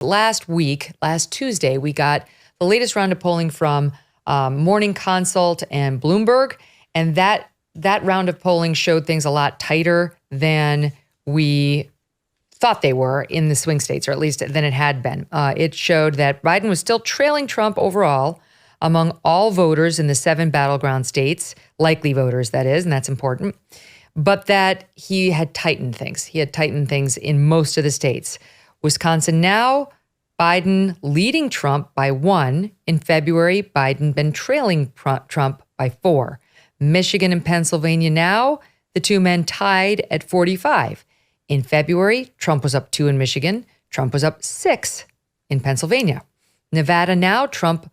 Last Tuesday, we got the latest round of polling from Morning Consult and Bloomberg, and that round of polling showed things a lot tighter than we thought they were in the swing states, or at least than it had been. It showed that Biden was still trailing Trump overall among all voters in the 7 battleground states, likely voters, that is, and that's important, but that he had tightened things. He had tightened things in most of the states. Wisconsin now, Biden leading Trump by 1. In February, Biden been trailing Trump by 4. Michigan and Pennsylvania now, the two men tied at 45. In February, Trump was up 2 in Michigan. Trump was up 6 in Pennsylvania. Nevada now, Trump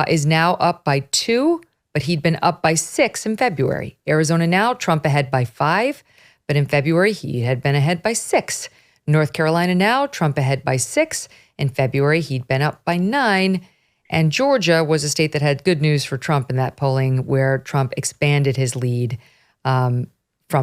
is now up by 2, but he'd been up by 6 in February. Arizona now, Trump ahead by 5, but in February, he had been ahead by 6. North Carolina now, Trump ahead by 6. In February, he'd been up by 9. And Georgia was a state that had good news for Trump in that polling, where Trump expanded his lead from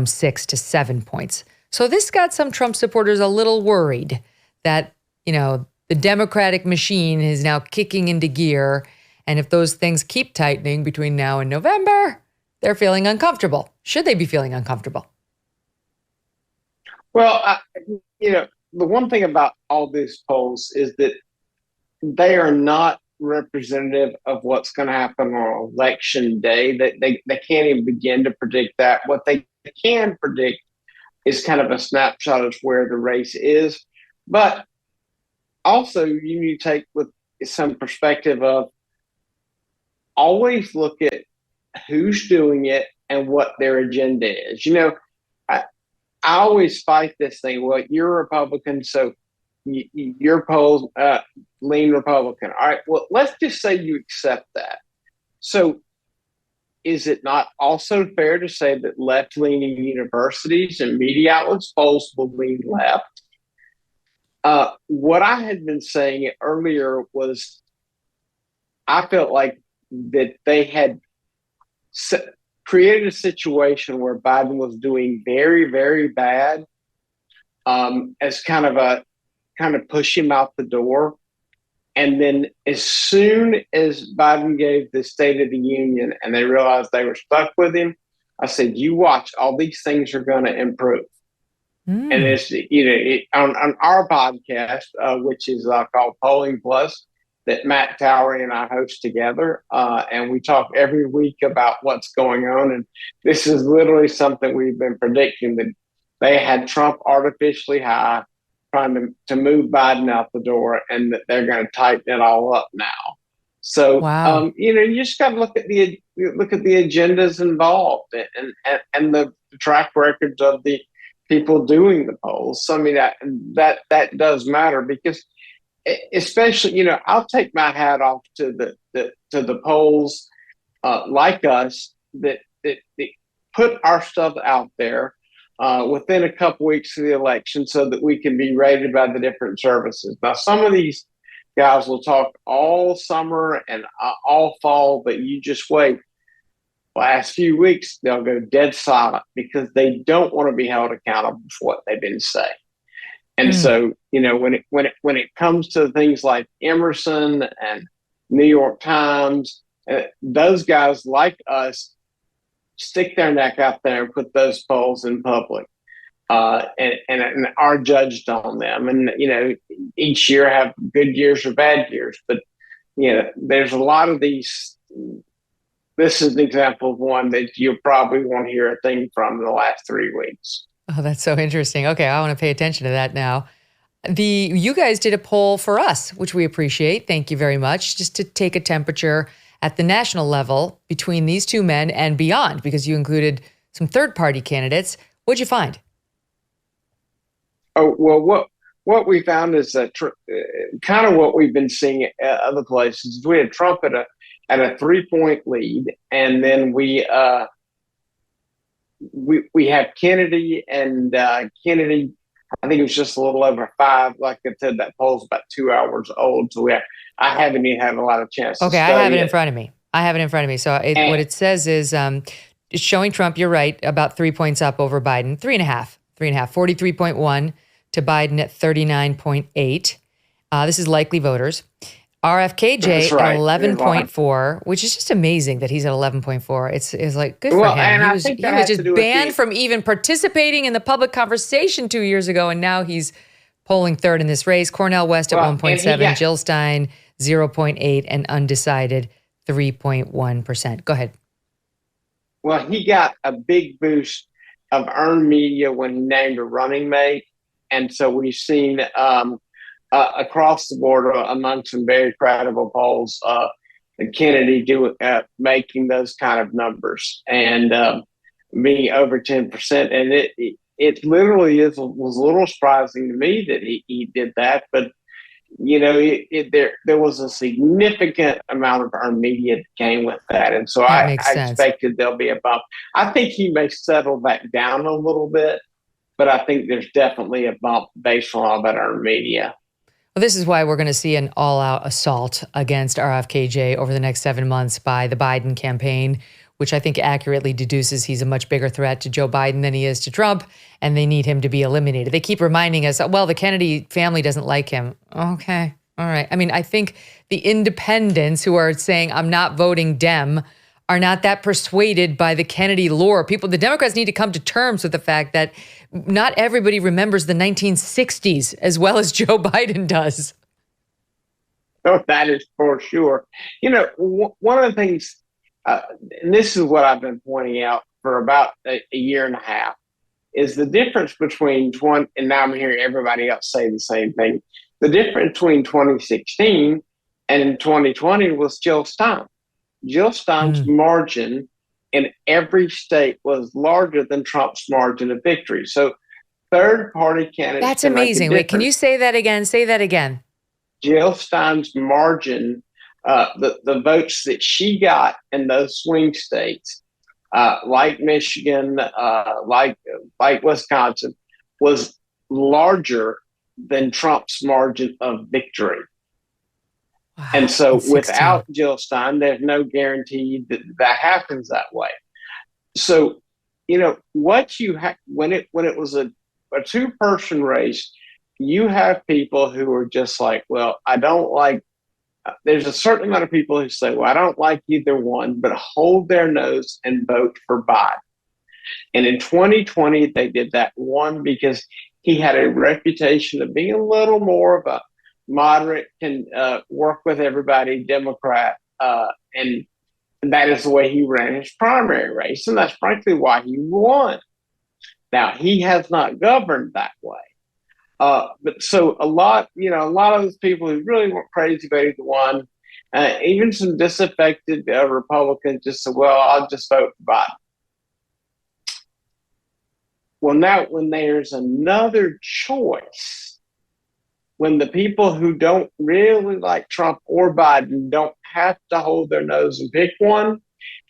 6 to 7 points. So this got some Trump supporters a little worried that, the Democratic machine is now kicking into gear. And if those things keep tightening between now and November, they're feeling uncomfortable. Should they be feeling uncomfortable? Well, the one thing about all these polls is that they are not representative of what's going to happen on election day. They can't even begin to predict that. What they can predict is kind of a snapshot of where the race is. But also, you need to take with some perspective of always look at who's doing it and what their agenda is. I always fight this thing. Well, you're a Republican, so your polls lean Republican. All right, well, let's just say you accept that. So is it not also fair to say that left-leaning universities and media outlets polls will lean left? What I had been saying earlier was I felt like that they had created a situation where Biden was doing very, very bad as kind of push him out the door. And then as soon as Biden gave the State of the Union and they realized they were stuck with him, I said, you watch, all these things are going to improve. And it's, on our podcast, which is called Polling Plus, that Matt Towery and I host together. And we talk every week about what's going on. And this is literally something we've been predicting, that they had Trump artificially high, trying to move Biden out the door, and that they're going to tighten it all up now. So, wow. You just got to look at the agendas involved and the track records of the people doing the polls. So, I mean, that does matter, because especially, I'll take my hat off to the polls like us that put our stuff out there within a couple weeks of the election so that we can be rated by the different services. Now, some of these guys will talk all summer and all fall, but you just wait. Last few weeks, they'll go dead silent because they don't want to be held accountable for what they've been saying. And so, when it comes to things like Emerson and New York Times, those guys like us stick their neck out there and put those polls in public, and are judged on them. And, each year have good years or bad years. But, there's a lot of these. This is an example of one that you probably won't hear a thing from in the last 3 weeks. Oh, that's so interesting. Okay, I want to pay attention to that now. You guys did a poll for us, which we appreciate. Thank you very much. Just to take a temperature at the national level between these two men and beyond, because you included some third-party candidates. What'd you find? Oh, well, what we found is that kind of what we've been seeing at other places. We had Trump at a 3-point lead, and then we have Kennedy, and Kennedy, I think it was just a little over 5. Like I said, that poll's about 2 hours old, so I haven't even had a lot of chance to study I have it in front of me. So what it says is it's showing Trump, you're right, about 3 points up over Biden, 3.5, 43.1 to Biden at 39.8. This is likely voters. RFKJ That's at right. 11.4, which is just amazing that he's at 11.4. It's like good for Well, him. and I He think that was has to just do with banned from even participating in the public conversation 2 years ago, and now he's polling third in this race. Cornell West at Well, and 1.7, Jill Stein 0.8, and undecided 3.1%. Go ahead. Well, he got a big boost of earned media when he named a running mate. And so we've seen across the board among some very credible polls, Kennedy making those kind of numbers and being over 10%. And it literally was a little surprising to me that he did that. But you know, there was a significant amount of earned media that came with that. And so That I makes sense. expected there'll be a bump. I think he may settle back down a little bit, but I think there's definitely a bump based on all that earned media. Well, this is why we're going to see an all-out assault against RFKJ over the next 7 months by the Biden campaign, which I think accurately deduces he's a much bigger threat to Joe Biden than he is to Trump, and they need him to be eliminated. They keep reminding us, well, the Kennedy family doesn't like him. Okay, all right. I mean, I think the independents who are saying, I'm not voting Dem, are not that persuaded by the Kennedy lore. The Democrats need to come to terms with the fact that not everybody remembers the 1960s as well as Joe Biden does. Oh, that is for sure. You know, one of the things, and this is what I've been pointing out for about a year and a half, is the difference between and now I'm hearing everybody else say the same thing. The difference between 2016 and 2020 was Jill Stein. Jill Stein's margin in every state was larger than Trump's margin of victory. So third-party candidates. That's amazing. Wait, can you say that again? Say that again. Jill Stein's margin, the votes that she got in those swing states, like Michigan, like Wisconsin, was larger than Trump's margin of victory. Wow, and so without Jill Stein, there's no guarantee that happens that way. So, you know, what you have when it was a two-person race, you have people who are just like, well, I don't like, there's a certain amount of people who say, well, I don't like either one, but hold their nose and vote for Biden. And in 2020, they did that one because he had a reputation of being a little more of a moderate, can work with everybody, Democrat. And that is the way he ran his primary race. And that's frankly why he won. Now, he has not governed that way. But so a lot of those people who really weren't crazy about either one, even some disaffected Republicans just said, well, I'll just vote for Biden. Well, now when there's another choice, when the people who don't really like Trump or Biden don't have to hold their nose and pick one,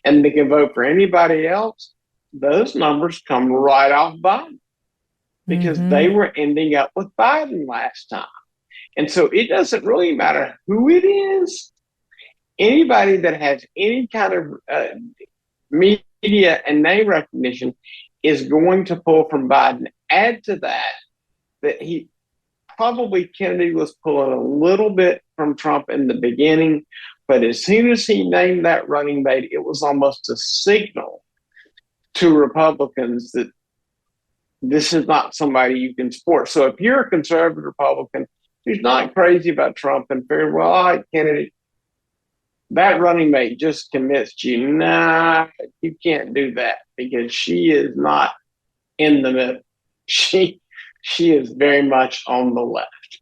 and they can vote for anybody else, those numbers come right off Biden because they were ending up with Biden last time. And so it doesn't really matter who it is. Anybody that has any kind of media and name recognition is going to pull from Biden. Add to that he probably Kennedy was pulling a little bit from Trump in the beginning, but as soon as he named that running mate, it was almost a signal to Republicans that this is not somebody you can support. So if you're a conservative Republican who's not crazy about Trump and very well like Kennedy, that running mate just convinced you, nah, you can't do that because she is not in the middle. She is very much on the left.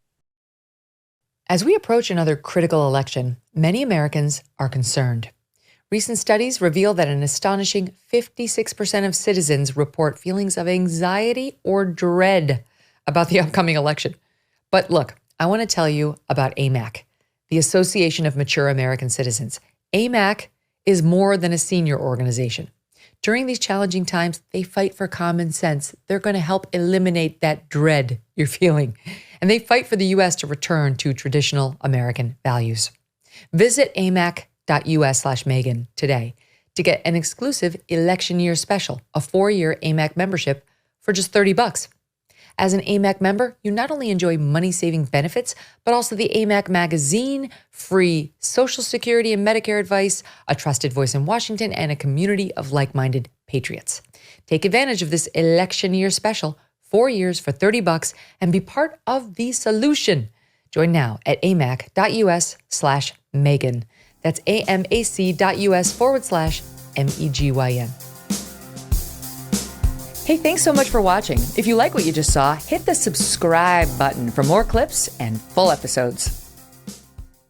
As we approach another critical election, many Americans are concerned. Recent studies reveal that an astonishing 56% of citizens report feelings of anxiety or dread about the upcoming election. But look, I want to tell you about AMAC, the Association of Mature American Citizens. AMAC is more than a senior organization. During these challenging times, they fight for common sense. They're going to help eliminate that dread you're feeling. And they fight for the U.S. to return to traditional American values. Visit amac.us/Megyn today to get an exclusive election year special, a 4-year AMAC membership for just $30. As an AMAC member, you not only enjoy money-saving benefits, but also the AMAC magazine, free Social Security and Medicare advice, a trusted voice in Washington, and a community of like-minded patriots. Take advantage of this election year special, 4 years for $30, and be part of the solution. Join now at amac.us/Megyn. That's amac.us/MEGYN. Hey, thanks so much for watching. If you like what you just saw, hit the subscribe button for more clips and full episodes.